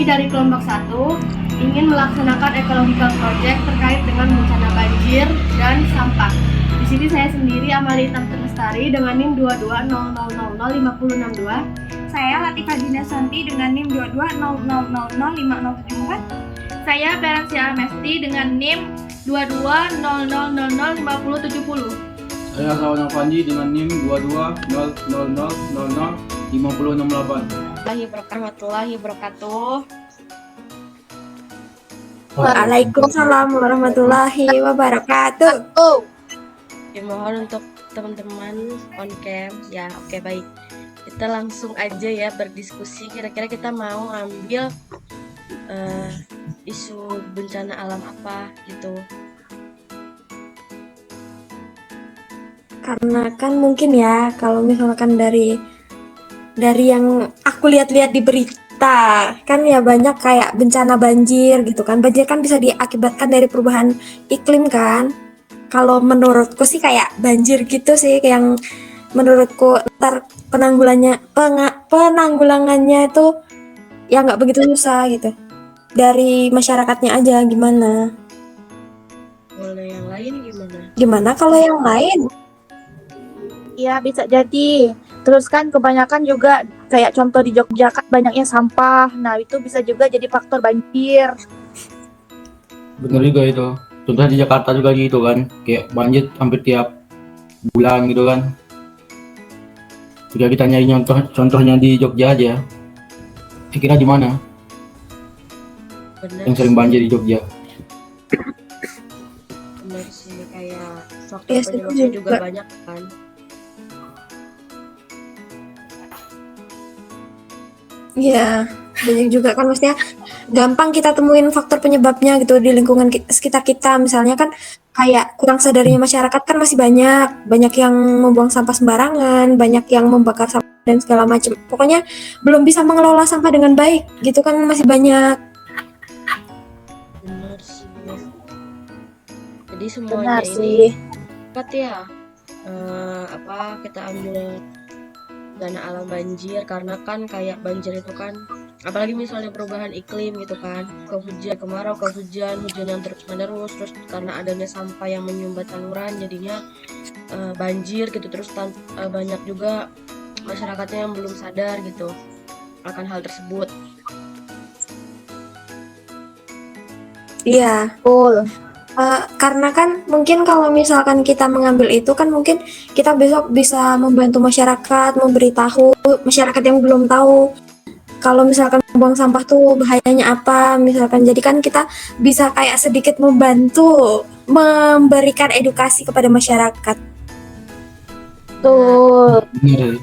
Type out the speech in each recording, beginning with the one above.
Kami dari kelompok 1 ingin melaksanakan ecological project terkait dengan bencana banjir dan sampah. Di sini saya sendiri Amalita Lestari dengan NIM 2200005062. Saya Latifah Dina Santi dengan NIM 2200005074. Saya Ferencia Mesti dengan NIM 2200005070. Saya Sawana Panji dengan NIM 2200005068. Warahmatullahi wabarakatuh. Waalaikumsalam warahmatullahi wabarakatuh. Mohon untuk teman-teman on cam ya. Oke, baik, kita langsung aja ya berdiskusi. Kira-kira kita mau ambil isu bencana alam apa gitu. Karena kan mungkin ya kalau misalkan dari yang aku lihat-lihat di berita kan ya banyak kayak bencana banjir gitu kan. Banjir kan bisa diakibatkan dari perubahan iklim kan. Kalau menurutku sih kayak banjir gitu sih yang menurutku ntar penanggulangannya itu ya nggak begitu susah gitu. Dari masyarakatnya aja gimana? Boleh yang lain gimana? Gimana kalau yang lain? Iya bisa jadi. Terus kan kebanyakan juga kayak contoh di Jogja kan banyaknya sampah. Nah itu bisa juga jadi faktor banjir. Bener juga itu. Contohnya di Jakarta juga gitu kan, kayak banjir hampir tiap bulan gitu kan. Jika kita nyari contohnya di Jogja aja, kira di mana Benar yang sering banjir di Jogja? benar sih, kayak faktor Ya, penyebabnya setuju juga juga. banyak kan. Iya, banyak juga kan maksudnya gampang kita temuin faktor penyebabnya gitu di lingkungan sekitar kita. Misalnya kan kayak kurang sadarnya masyarakat kan masih banyak yang membuang sampah sembarangan, banyak yang membakar sampah dan segala macam. Pokoknya belum bisa mengelola sampah dengan baik gitu kan masih banyak. Benar sih. Jadi semuanya Benar ini sih. cepat ya. Kita ambil bencana alam banjir karena kan kayak banjir itu kan, apalagi misalnya perubahan iklim gitu kan, kemarau ke hujan yang terus menerus, terus karena adanya sampah yang menyumbat saluran jadinya banjir gitu. Terus banyak juga masyarakatnya yang belum sadar gitu akan hal tersebut. Iya. Betul. Karena kan mungkin kalau misalkan kita mengambil itu kan mungkin kita besok bisa membantu masyarakat, memberitahu masyarakat yang belum tahu kalau misalkan buang sampah tuh bahayanya apa misalkan. Jadi kan kita bisa kayak sedikit membantu memberikan edukasi kepada masyarakat. Betul. Bener.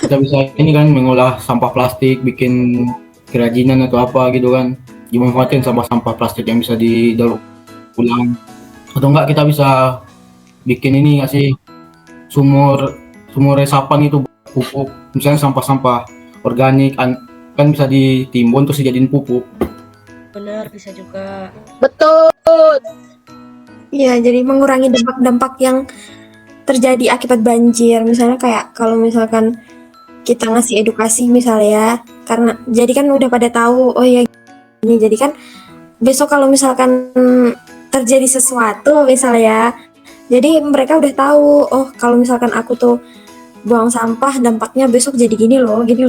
Kita bisa ini kan mengolah sampah plastik, bikin kerajinan atau apa gitu kan, dimanfaatin sampah-sampah plastik yang bisa didaur ulang. Atau enggak kita bisa bikin ini nggak sih, sumur resapan itu pupuk, misalnya sampah-sampah organik kan bisa ditimbun terus dijadiin pupuk. Benar, bisa juga. Betul. Ya, jadi mengurangi dampak-dampak yang terjadi akibat banjir. Misalnya kayak kalau misalkan kita ngasih edukasi misalnya ya, karena jadi kan udah pada tahu oh ya ini, jadi kan besok kalau misalkan terjadi sesuatu misalnya ya, jadi mereka udah tahu oh kalau misalkan aku tuh buang sampah dampaknya besok jadi gini loh. Jadi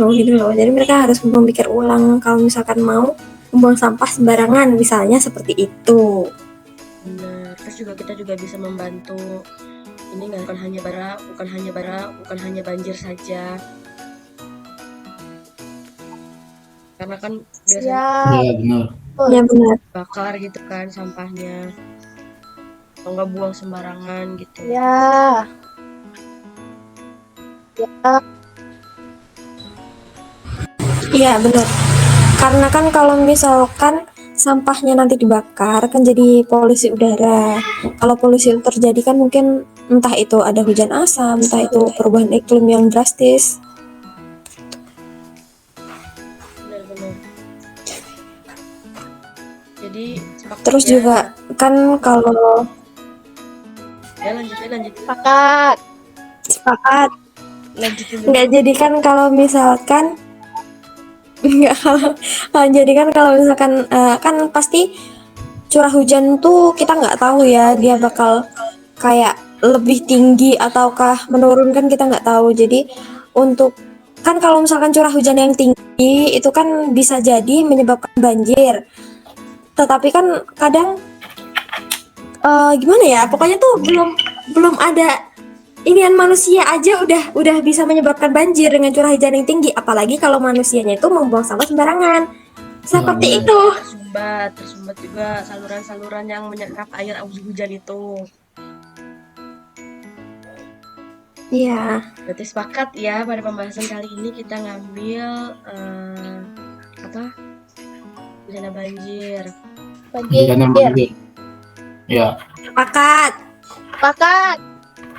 mereka harus memikir ulang kalau misalkan mau membuang sampah sembarangan misalnya seperti itu. Benar. Terus juga kita juga bisa membantu ini nggak, bukan hanya banjir saja. Karena kan biasanya Iya benar. Ya benar. bakar gitu kan sampahnya, atau nggak buang sembarangan gitu. Ya. Iya benar. Karena kan kalau misalkan sampahnya nanti dibakar kan jadi polusi udara. Kalau polusi terjadi kan mungkin entah itu ada hujan asam, entah itu perubahan iklim yang drastis. Benar-benar. Jadi Terus ya, juga kan kalau lanjut. Sepakat. sepakat Lanjutin dulu. Nggak, jadi kan kalau misalkan nggak jadi kan kalau misalkan kan pasti curah hujan tuh kita nggak tahu ya dia bakal kayak lebih tinggi ataukah menurun, kan kita nggak tahu. Jadi untuk kan kalau misalkan curah hujan yang tinggi itu kan bisa jadi menyebabkan banjir. Tetapi kan kadang gimana ya? Pokoknya tuh belum ada inian manusia aja udah bisa menyebabkan banjir dengan curah hujan yang tinggi, apalagi kalau manusianya itu membuang sampah sembarangan. Seperti benar. itu. Tersumbat juga saluran-saluran yang menyerap air hujan itu. Iya. Berarti sepakat ya pada pembahasan kali ini kita ngambil apa? Bencana banjir. Bencana banjir. Ya, Sepakat. Sepakat.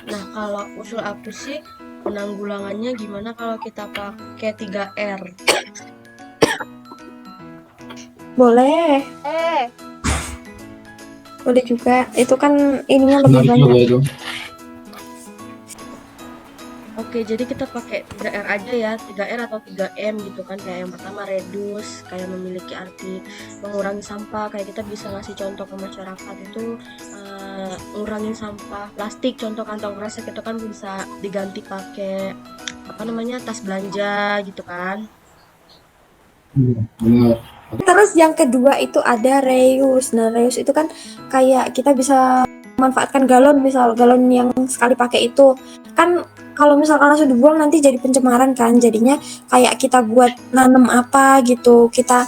Nah, kalau usul aku sih penanggulangannya gimana kalau kita pakai 3R? Boleh. Boleh juga. Itu kan ininya lebih menarik juga banyak. itu. Oke, jadi kita pakai 3R aja ya, 3R atau 3M gitu kan. Kayak yang pertama reduce, kayak memiliki arti mengurangi sampah. Kayak kita bisa ngasih contoh ke masyarakat itu ngurangin sampah plastik, contoh kantong kresek itu kan bisa diganti pakai apa namanya tas belanja gitu kan. Benar. Terus yang kedua itu ada reuse. Nah, reuse itu kan kayak kita bisa memanfaatkan galon, misal galon yang sekali pakai itu kan kalau misalkan langsung dibuang nanti jadi pencemaran kan. Jadinya kayak kita buat nanam apa gitu, kita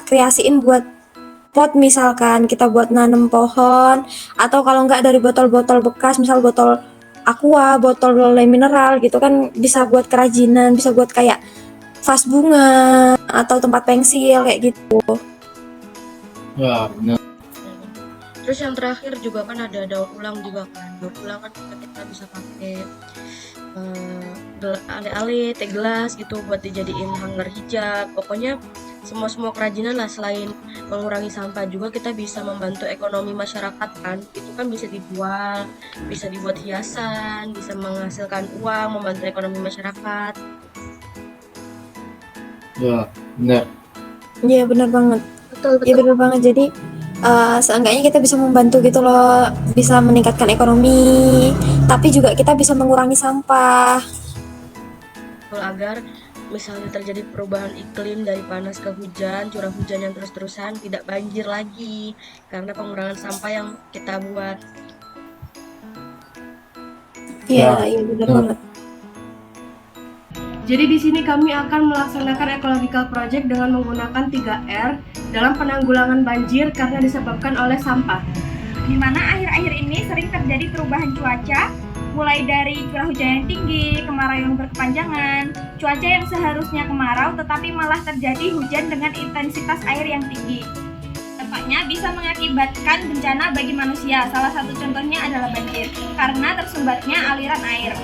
kreasiin buat pot, misalkan kita buat nanam pohon, atau kalau nggak dari botol-botol bekas, misal botol aqua, botol mineral gitu kan, bisa buat kerajinan, bisa buat kayak vas bunga atau tempat pensil kayak gitu. Ya, benar. Terus yang terakhir juga kan ada daur ulang juga kan. Daur ulang kan kita bisa pakai ale-ale, teh gelas gitu buat dijadiin hanger hijab. Pokoknya semua kerajinan lah, selain mengurangi sampah juga kita bisa membantu ekonomi masyarakat kan. Itu kan bisa dijual, bisa dibuat hiasan, bisa menghasilkan uang, membantu ekonomi masyarakat. Ya, benar. Iya benar banget. Betul, Iya benar banget. Jadi seenggaknya kita bisa membantu gitu loh, bisa meningkatkan ekonomi, tapi juga kita bisa mengurangi sampah. Agar misalnya terjadi perubahan iklim dari panas ke hujan, curah hujan yang terus-terusan, tidak banjir lagi karena pengurangan sampah yang kita buat. Iya, iya benar banget. Jadi di sini kami akan melaksanakan ecological project dengan menggunakan 3R dalam penanggulangan banjir karena disebabkan oleh sampah. Di mana akhir-akhir ini sering terjadi perubahan cuaca, mulai dari curah hujan yang tinggi, kemarau yang berkepanjangan, cuaca yang seharusnya kemarau tetapi malah terjadi hujan dengan intensitas air yang tinggi. Dampaknya bisa mengakibatkan bencana bagi manusia. Salah satu contohnya adalah banjir karena tersumbatnya aliran air.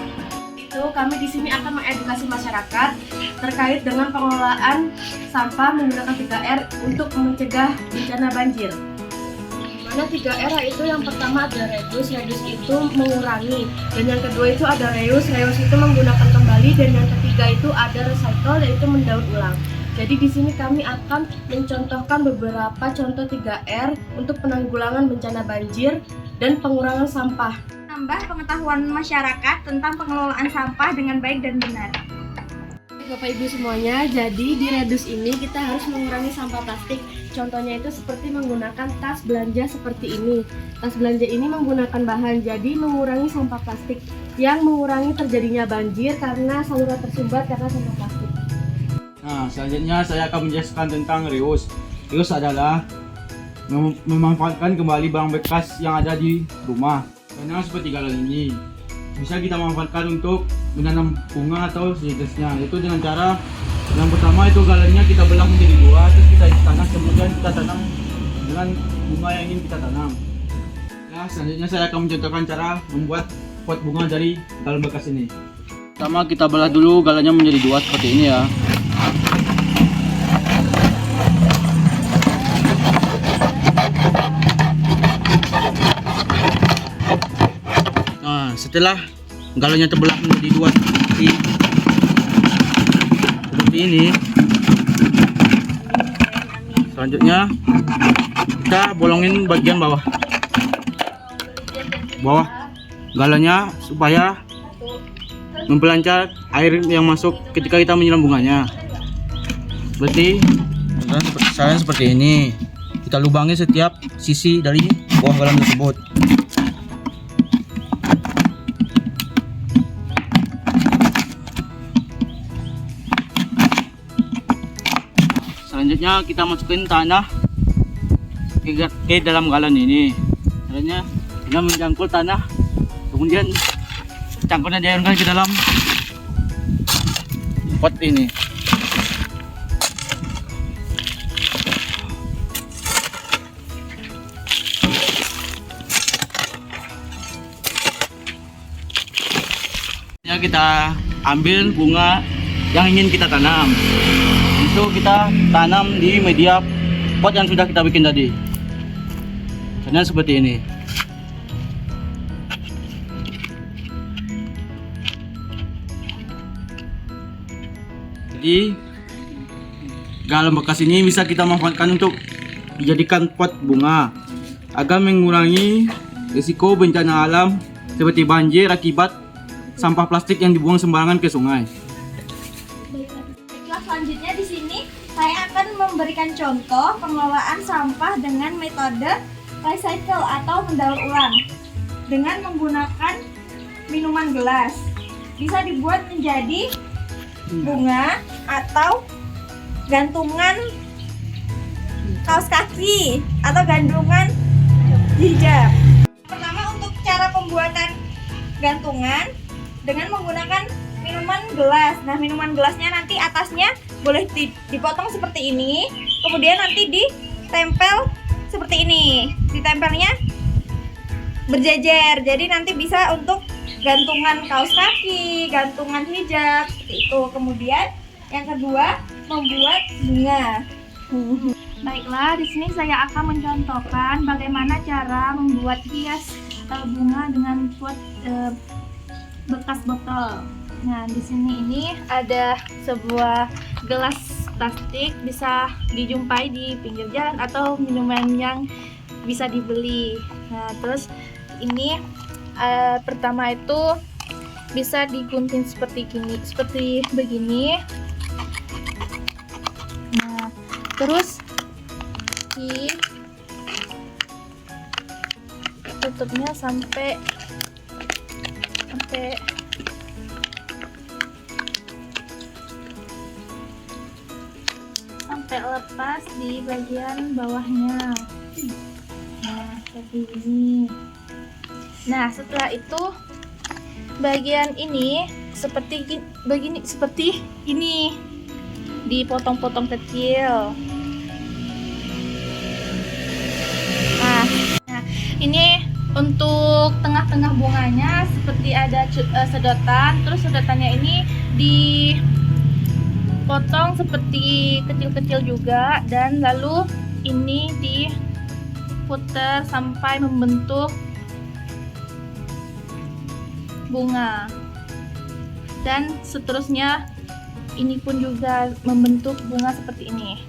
Itu kami di sini akan mengedukasi masyarakat terkait dengan pengelolaan sampah menggunakan 3R untuk mencegah bencana banjir. Mana 3R itu yang pertama ada reduce itu mengurangi, dan yang kedua itu ada reuse itu menggunakan kembali, dan yang ketiga itu ada recycle yaitu mendaur ulang. Jadi di sini kami akan mencontohkan beberapa contoh 3R untuk penanggulangan bencana banjir dan pengurangan sampah. Menambah pengetahuan masyarakat tentang pengelolaan sampah dengan baik dan benar. Bapak Ibu semuanya, jadi di reduce ini kita harus mengurangi sampah plastik. Contohnya itu seperti menggunakan tas belanja seperti ini. Tas belanja ini menggunakan bahan, jadi mengurangi sampah plastik yang mengurangi terjadinya banjir karena saluran tersumbat karena sampah plastik. Nah, selanjutnya saya akan menjelaskan tentang reuse. Reuse adalah memanfaatkan kembali barang bekas yang ada di rumah. Karena seperti galon ini bisa kita manfaatkan untuk menanam bunga atau sejenisnya. Itu dengan cara yang pertama itu galonnya kita belah menjadi dua, terus kita isi tanah, kemudian kita tanam dengan bunga yang ingin kita tanam. Nah, selanjutnya saya akan mencontohkan cara membuat pot bunga dari galon bekas ini. Pertama kita belah dulu galonnya menjadi dua seperti ini ya. Setelah galonnya terbelah menjadi dua seperti ini. Selanjutnya kita bolongin bagian bawah galonnya supaya memperlancar air yang masuk ketika kita menyiram bunganya. Berarti caranya seperti ini. Kita lubangi setiap sisi dari bawah galon tersebut. Selanjutnya kita masukin tanah ke dalam galon ini. Caranya dengan menjangkul tanah, kemudian cangkulnya diairkan ke dalam pot ini. Kita ambil bunga yang ingin kita tanam. Itu kita tanam di media pot yang sudah kita bikin tadi. Caranya seperti ini. Jadi galon bekas ini bisa kita manfaatkan untuk dijadikan pot bunga agar mengurangi risiko bencana alam seperti banjir akibat sampah plastik yang dibuang sembarangan ke sungai. Baiklah, selanjutnya di sini saya akan memberikan contoh pengelolaan sampah dengan metode recycle atau mendaur ulang dengan menggunakan minuman gelas. Bisa dibuat menjadi bunga atau gantungan kaos kaki atau gantungan hijab. Pertama, untuk cara pembuatan gantungan dengan menggunakan minuman gelas. Nah, minuman gelasnya nanti atasnya boleh dipotong seperti ini, kemudian nanti ditempel seperti ini. Ditempelnya berjejer, jadi nanti bisa untuk gantungan kaos kaki, gantungan hijab, seperti itu. Kemudian yang kedua, membuat bunga. Baiklah, di sini saya akan mencontohkan bagaimana cara membuat hias bunga dengan pot bekas botol. Nah, di sini ini ada sebuah gelas plastik, bisa dijumpai di pinggir jalan atau minuman yang bisa dibeli. Nah, terus ini pertama itu bisa digunting seperti begini. Nah, terus tutupnya sampai lepas di bagian bawahnya. Nah, seperti ini. Nah, setelah itu bagian ini seperti ini dipotong-potong kecil. Nah, ini untuk tengah-tengah bunganya seperti ada sedotan, terus sedotannya ini dipotong seperti kecil-kecil juga, dan lalu ini diputar sampai membentuk bunga, dan seterusnya ini pun juga membentuk bunga seperti ini.